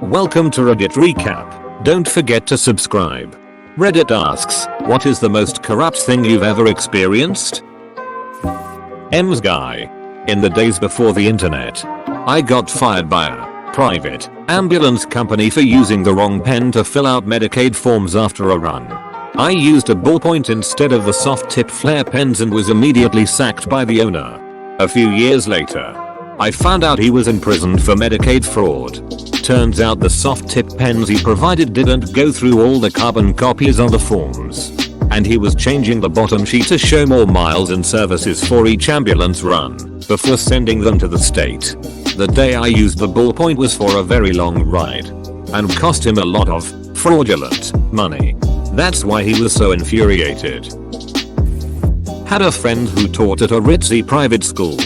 Welcome to Reddit Recap. Don't forget to subscribe. Reddit asks, what is the most corrupt thing you've ever experienced? M's guy. In the days before the internet, I got fired by a private ambulance company for using the wrong pen to fill out Medicaid forms after a run. I used a ballpoint instead of the soft tip flare pens and was immediately sacked by the owner. A few years later, I found out he was imprisoned for Medicaid fraud. Turns out the soft tip pens he provided didn't go through all the carbon copies on the forms. And he was changing the bottom sheet to show more miles and services for each ambulance run before sending them to the state. The day I used the ballpoint was for a very long ride and cost him a lot of fraudulent money. That's why he was so infuriated. Had a friend who taught at a ritzy private school.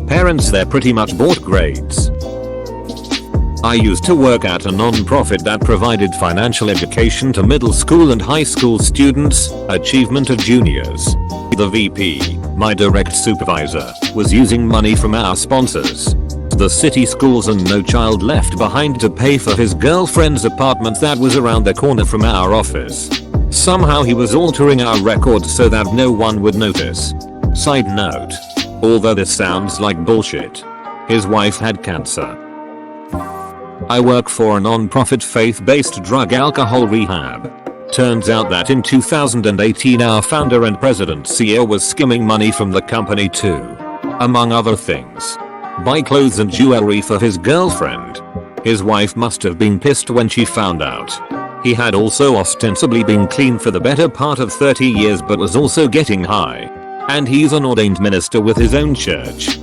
Parents there pretty much bought grades. I used to work at a non-profit that provided financial education to middle school and high school students, achievement to juniors. The VP, my direct supervisor, was using money from our sponsors, the city schools, and No Child Left Behind to pay for his girlfriend's apartment that was around the corner from our office. Somehow he was altering our records so that no one would notice. Side note. Although this sounds like bullshit, his wife had cancer. I work for a non-profit faith-based drug alcohol rehab. Turns out that in 2018 our founder and president CEO was skimming money from the company to, among other things, buy clothes and jewelry for his girlfriend. His wife must have been pissed when she found out. He had also ostensibly been clean for the better part of 30 years but was also getting high. And he's an ordained minister with his own church.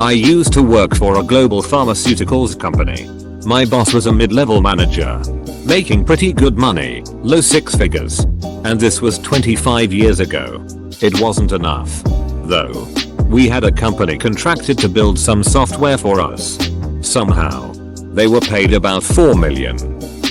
I used to work for a global pharmaceuticals company. My boss was a mid-level manager, making pretty good money, low six figures. And this was 25 years ago. It wasn't enough, though. We had a company contracted to build some software for us. Somehow, they were paid about $4 million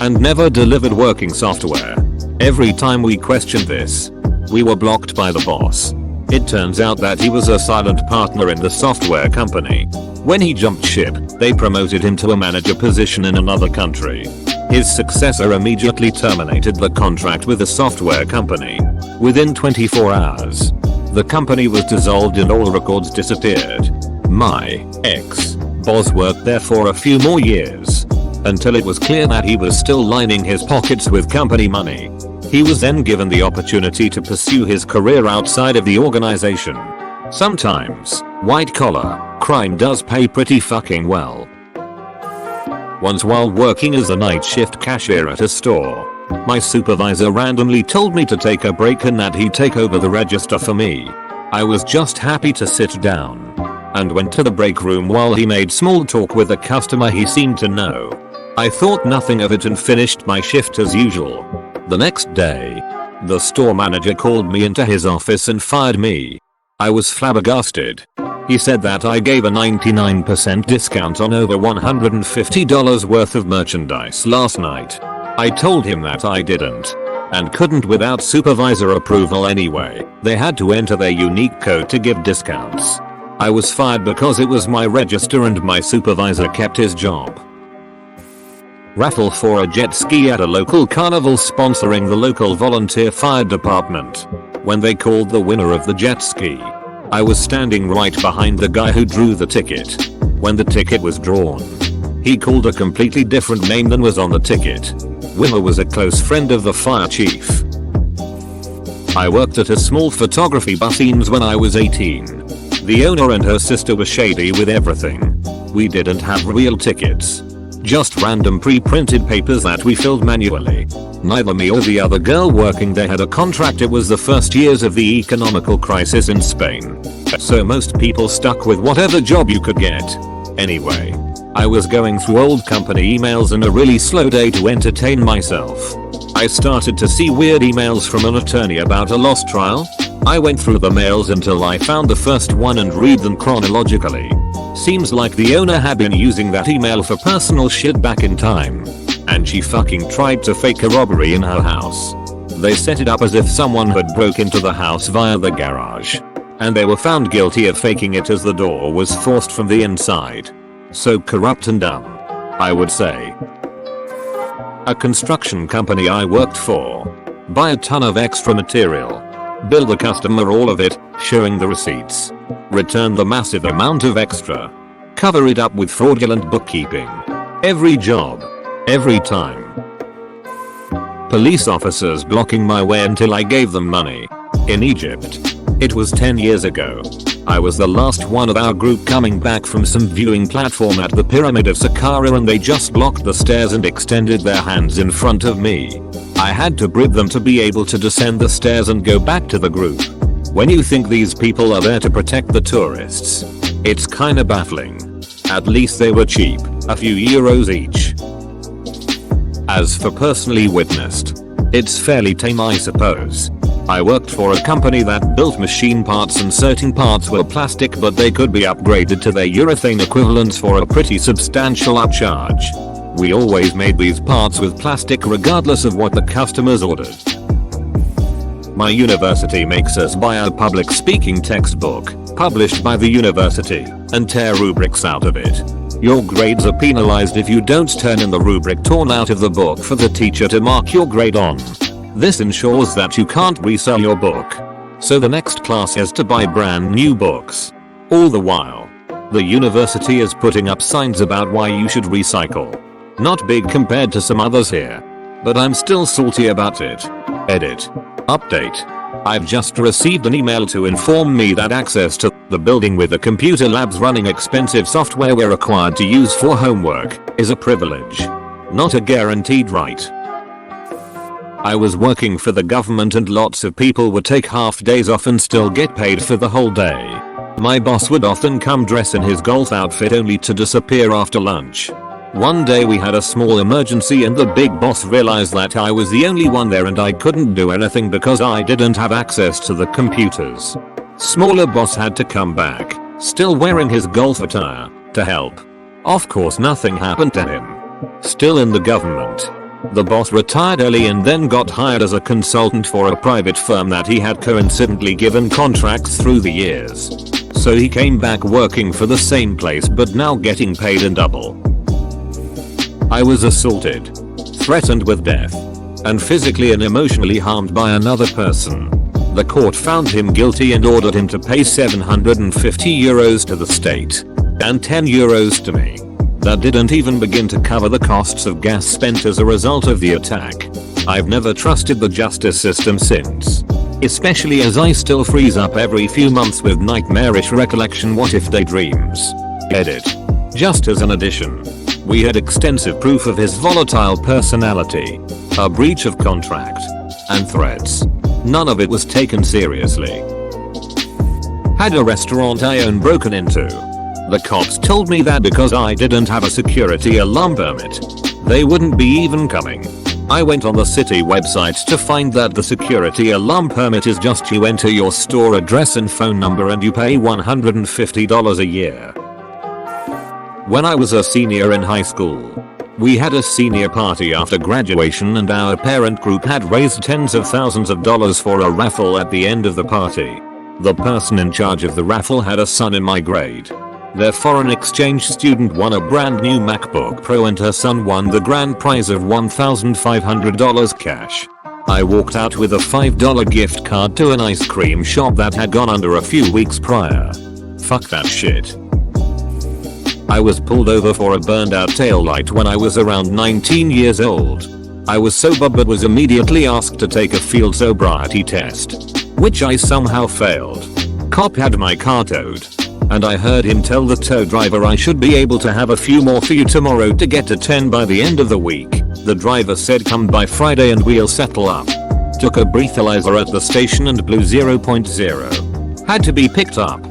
and never delivered working software. Every time we questioned this, we were blocked by the boss. It turns out that he was a silent partner in the software company. When he jumped ship, they promoted him to a manager position in another country. His successor immediately terminated the contract with the software company. Within 24 hours, the company was dissolved and all records disappeared. My ex-boss worked there for a few more years until it was clear that he was still lining his pockets with company money. He was then given the opportunity to pursue his career outside of the organization. Sometimes, white-collar crime does pay pretty fucking well. Once while working as a night shift cashier at a store, my supervisor randomly told me to take a break and that he'd take over the register for me. I was just happy to sit down and went to the break room while he made small talk with a customer he seemed to know. I thought nothing of it and finished my shift as usual. The next day, the store manager called me into his office and fired me. I was flabbergasted. He said that I gave a 99% discount on over $150 worth of merchandise last night. I told him that I didn't and couldn't without supervisor approval anyway. They had to enter their unique code to give discounts. I was fired because it was my register and my supervisor kept his job. Raffle for a jet ski at a local carnival sponsoring the local volunteer fire department. When they called the winner of the jet ski, I was standing right behind the guy who drew the ticket. When the ticket was drawn, he called a completely different name than was on the ticket. Winner was a close friend of the fire chief. I worked at a small photography bus when I was 18. The owner and her sister were shady with everything. We didn't have real tickets. Just random pre-printed papers that we filled manually. Neither me or the other girl working there had a contract. It was the first years of the economical crisis in Spain, so most people stuck with whatever job you could get. Anyway, I was going through old company emails and a really slow day to entertain myself. I started to see weird emails from an attorney about a lost trial. I went through the mails until I found the first one and read them chronologically. Seems like the owner had been using that email for personal shit back in time. And she fucking tried to fake a robbery in her house. They set it up as if someone had broke into the house via the garage. And they were found guilty of faking it as the door was forced from the inside. So corrupt and dumb. I would say. A construction company I worked for. Buy a ton of extra material. Bill the customer all of it, showing the receipts. Return the massive amount of extra. Cover it up with fraudulent bookkeeping. Every job. Every time. Police officers blocking my way until I gave them money. In Egypt. It was 10 years ago. I was the last one of our group coming back from some viewing platform at the Pyramid of Saqqara, and they just blocked the stairs and extended their hands in front of me. I had to bribe them to be able to descend the stairs and go back to the group. When you think these people are there to protect the tourists, it's kinda baffling. At least they were cheap, a few euros each. As for personally witnessed, it's fairly tame, I suppose. I worked for a company that built machine parts, and certain parts were plastic but they could be upgraded to their urethane equivalents for a pretty substantial upcharge. We always made these parts with plastic regardless of what the customers ordered. My university makes us buy a public speaking textbook, published by the university, and tear rubrics out of it. Your grades are penalized if you don't turn in the rubric torn out of the book for the teacher to mark your grade on. This ensures that you can't resell your book. So the next class has to buy brand new books. All the while, the university is putting up signs about why you should recycle. Not big compared to some others here. But I'm still salty about it. Edit. Update. I've just received an email to inform me that access to the building with the computer labs running expensive software we're required to use for homework is a privilege. Not a guaranteed right. I was working for the government and lots of people would take half days off and still get paid for the whole day. My boss would often come dressed in his golf outfit only to disappear after lunch. One day we had a small emergency and the big boss realized that I was the only one there and I couldn't do anything because I didn't have access to the computers. Smaller boss had to come back, still wearing his golf attire, to help. Of course nothing happened to him. Still in the government. The boss retired early and then got hired as a consultant for a private firm that he had coincidentally given contracts through the years. So he came back working for the same place but now getting paid in double. I was assaulted, threatened with death, and physically and emotionally harmed by another person. The court found him guilty and ordered him to pay 750 euros to the state and 10 euros to me. That didn't even begin to cover the costs of gas spent as a result of the attack. I've never trusted the justice system since. Especially as I still freeze up every few months with nightmarish recollection what if daydreams. Edit. Just as an addition. We had extensive proof of his volatile personality, a breach of contract, and threats. None of it was taken seriously. Had a restaurant I own broken into. The cops told me that because I didn't have a security alarm permit, they wouldn't be even coming. I went on the city website to find that the security alarm permit is just you enter your store address and phone number and you pay $150 a year. When I was a senior in high school, we had a senior party after graduation and our parent group had raised tens of thousands of dollars for a raffle at the end of the party. The person in charge of the raffle had a son in my grade. Their foreign exchange student won a brand new MacBook Pro and her son won the grand prize of $1,500 cash. I walked out with a $5 gift card to an ice cream shop that had gone under a few weeks prior. Fuck that shit. I was pulled over for a burned out taillight when I was around 19 years old. I was sober but was immediately asked to take a field sobriety test, which I somehow failed. Cop had my car towed, and I heard him tell the tow driver I should be able to have a few more for you tomorrow to get to 10 by the end of the week. The driver said come by Friday and we'll settle up. Took a breathalyzer at the station and blew 0.0. Had to be picked up.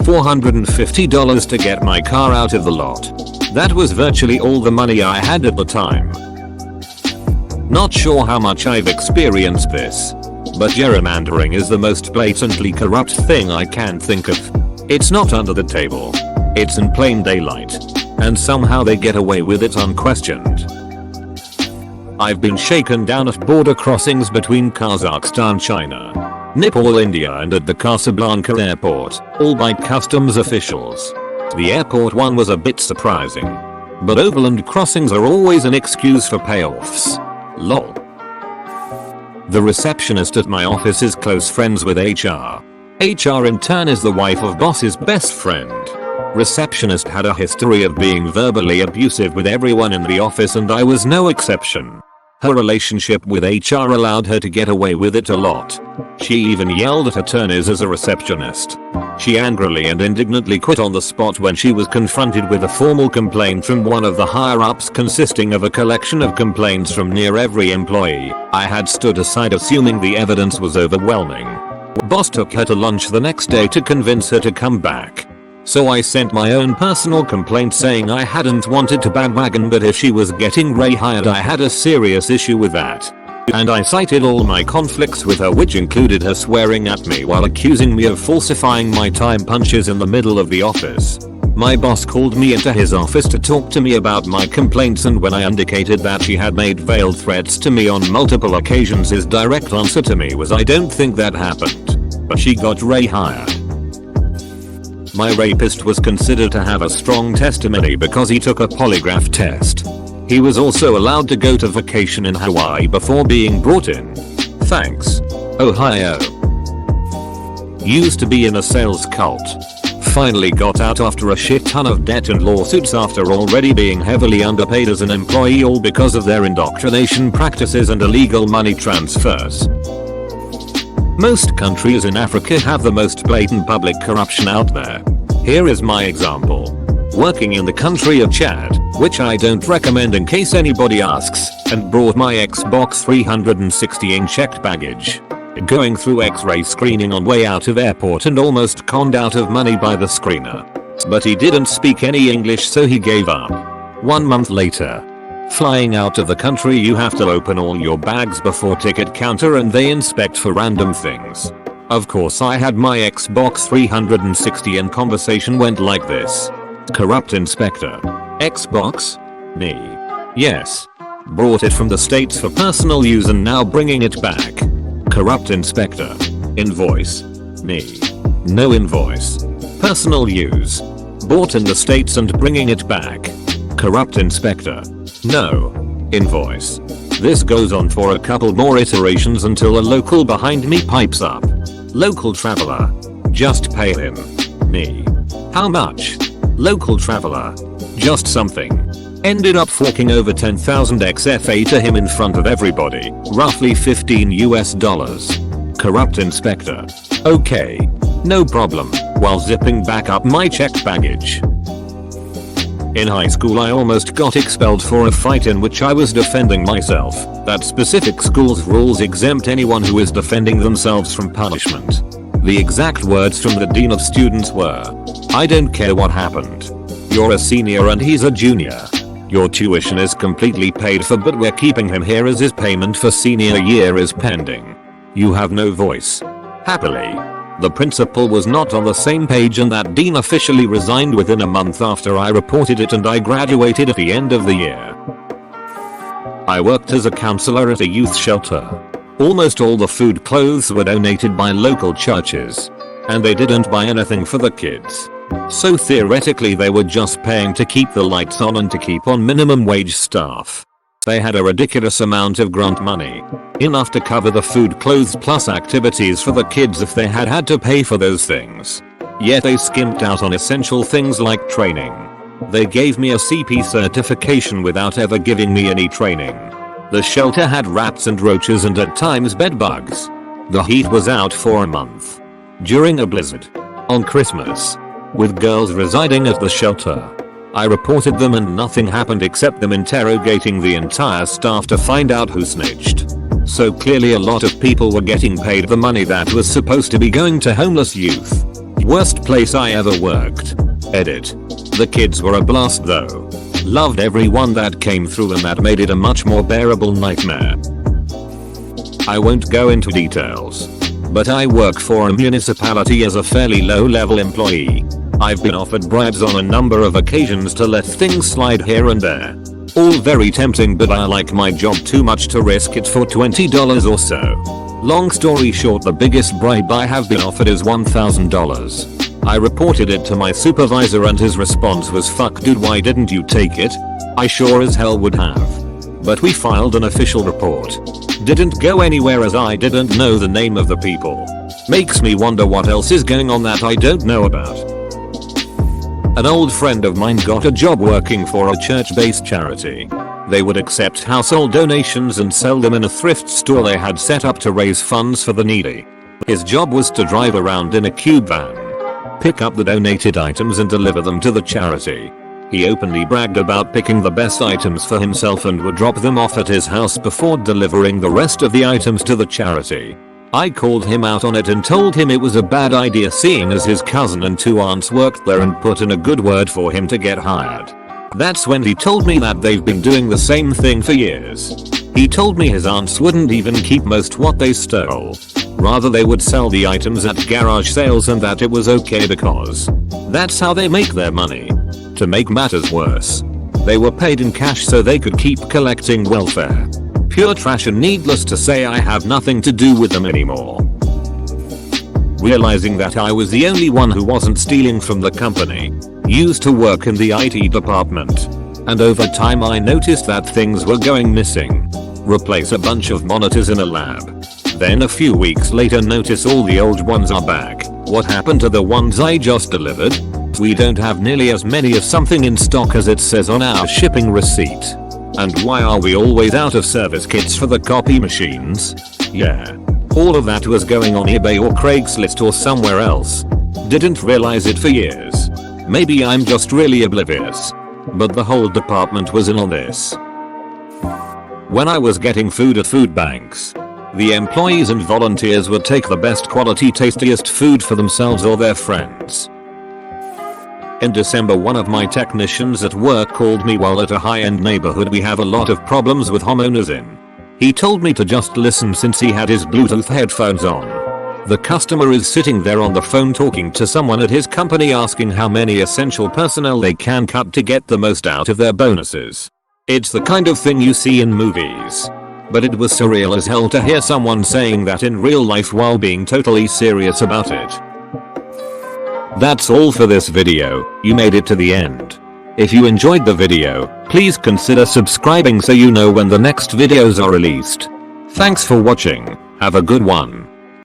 $450 to get my car out of the lot. That was virtually all the money I had at the time. Not sure how much I've experienced this, but gerrymandering is the most blatantly corrupt thing I can think of. It's not under the table. It's in plain daylight. And somehow they get away with it unquestioned. I've been shaken down at border crossings between Kazakhstan, China, Nepal, India and at the Casablanca airport, all by customs officials. The airport one was a bit surprising. But overland crossings are always an excuse for payoffs. Lol. The receptionist at my office is close friends with HR. HR in turn is the wife of boss's best friend. Receptionist had a history of being verbally abusive with everyone in the office and I was no exception. Her relationship with HR allowed her to get away with it a lot. She even yelled at attorneys as a receptionist. She angrily and indignantly quit on the spot when she was confronted with a formal complaint from one of the higher-ups consisting of a collection of complaints from near every employee. I had stood aside assuming the evidence was overwhelming. Boss took her to lunch the next day to convince her to come back. So I sent my own personal complaint saying I hadn't wanted to bandwagon, but if she was getting rehired I had a serious issue with that. And I cited all my conflicts with her, which included her swearing at me while accusing me of falsifying my time punches in the middle of the office. My boss called me into his office to talk to me about my complaints, and when I indicated that she had made veiled threats to me on multiple occasions, his direct answer to me was, "I don't think that happened. But she got rehired." My rapist was considered to have a strong testimony because he took a polygraph test. He was also allowed to go to vacation in Hawaii before being brought in. Thanks, Ohio. Used to be in a sales cult. Finally got out after a shit ton of debt and lawsuits after already being heavily underpaid as an employee, all because of their indoctrination practices and illegal money transfers. Most countries in Africa have the most blatant public corruption out there. Here is my example. Working in the country of Chad, which I don't recommend in case anybody asks, and brought my Xbox 360 in checked baggage. Going through X-ray screening on way out of airport and almost conned out of money by the screener. But he didn't speak any English, so he gave up. 1 month later. Flying out of the country, you have to open all your bags before ticket counter and they inspect for random things. Of course I had my Xbox 360 and conversation went like this. Corrupt inspector. Xbox? Me. Yes. Brought it from the States for personal use and now bringing it back. Corrupt inspector. Invoice? Me. No invoice. Personal use. Bought in the States and bringing it back. Corrupt inspector. No. Invoice. This goes on for a couple more iterations until a local behind me pipes up. Local traveler. Just pay him. Me. How much? Local traveler. Just something. Ended up forking over 10,000 XFA to him in front of everybody, roughly $15 US. Corrupt inspector. Okay. No problem, while zipping back up my checked baggage. In high school I almost got expelled for a fight in which I was defending myself. That specific school's rules exempt anyone who is defending themselves from punishment. The exact words from the dean of students were, "I don't care what happened. You're a senior and he's a junior. Your tuition is completely paid for, but we're keeping him here as his payment for senior year is pending. You have no voice." Happily, the principal was not on the same page and that dean officially resigned within a month after I reported it, and I graduated at the end of the year. I worked as a counselor at a youth shelter. Almost all the food clothes were donated by local churches. And they didn't buy anything for the kids. So theoretically they were just paying to keep the lights on and to keep on minimum wage staff. They had a ridiculous amount of grant money. Enough to cover the food, clothes plus activities for the kids if they had had to pay for those things. Yet they skimped out on essential things like training. They gave me a CP certification without ever giving me any training. The shelter had rats and roaches and at times bed bugs. The heat was out for a month. During a blizzard. On Christmas. With girls residing at the shelter. I reported them and nothing happened except them interrogating the entire staff to find out who snitched. So clearly a lot of people were getting paid the money that was supposed to be going to homeless youth. Worst place I ever worked. Edit. The kids were a blast though. Loved everyone that came through and that made it a much more bearable nightmare. I won't go into details. But I work for a municipality as a fairly low-level employee. I've been offered bribes on a number of occasions to let things slide here and there. All very tempting, but I like my job too much to risk it for $20 or so. Long story short, the biggest bribe I have been offered is $1,000. I reported it to my supervisor and his response was, "Fuck dude, why didn't you take it?" I sure as hell would have. But we filed an official report. Didn't go anywhere as I didn't know the name of the people. Makes me wonder what else is going on that I don't know about. An old friend of mine got a job working for a church-based charity. They would accept household donations and sell them in a thrift store they had set up to raise funds for the needy. His job was to drive around in a cube van, pick up the donated items and deliver them to the charity. He openly bragged about picking the best items for himself and would drop them off at his house before delivering the rest of the items to the charity. I called him out on it and told him it was a bad idea, seeing as his cousin and 2 aunts worked there, and put in a good word for him to get hired. That's when he told me that they've been doing the same thing for years. He told me his aunts wouldn't even keep most what they stole. Rather, they would sell the items at garage sales, and that it was okay because that's how they make their money. To make matters worse, they were paid in cash so they could keep collecting welfare. Pure trash, and needless to say I have nothing to do with them anymore. Realizing that I was the only one who wasn't stealing from the company, used to work in the IT department. And over time I noticed that things were going missing. Replace a bunch of monitors in a lab. Then a few weeks later notice all the old ones are back. What happened to the ones I just delivered? We don't have nearly as many of something in stock as it says on our shipping receipt. And why are we always out of service kits for the copy machines? Yeah. All of that was going on eBay or Craigslist or somewhere else. Didn't realize it for years. Maybe I'm just really oblivious. But the whole department was in on this. When I was getting food at food banks, the employees and volunteers would take the best quality, tastiest food for themselves or their friends. In December, one of my technicians at work called me while at a high-end neighborhood we have a lot of problems with homeowners in. He told me to just listen since he had his Bluetooth headphones on. The customer is sitting there on the phone talking to someone at his company asking how many essential personnel they can cut to get the most out of their bonuses. It's the kind of thing you see in movies. But it was surreal as hell to hear someone saying that in real life while being totally serious about it. That's all for this video. You made it to the end. If you enjoyed the video, please consider subscribing so you know when the next videos are released. Thanks for watching. Have a good one.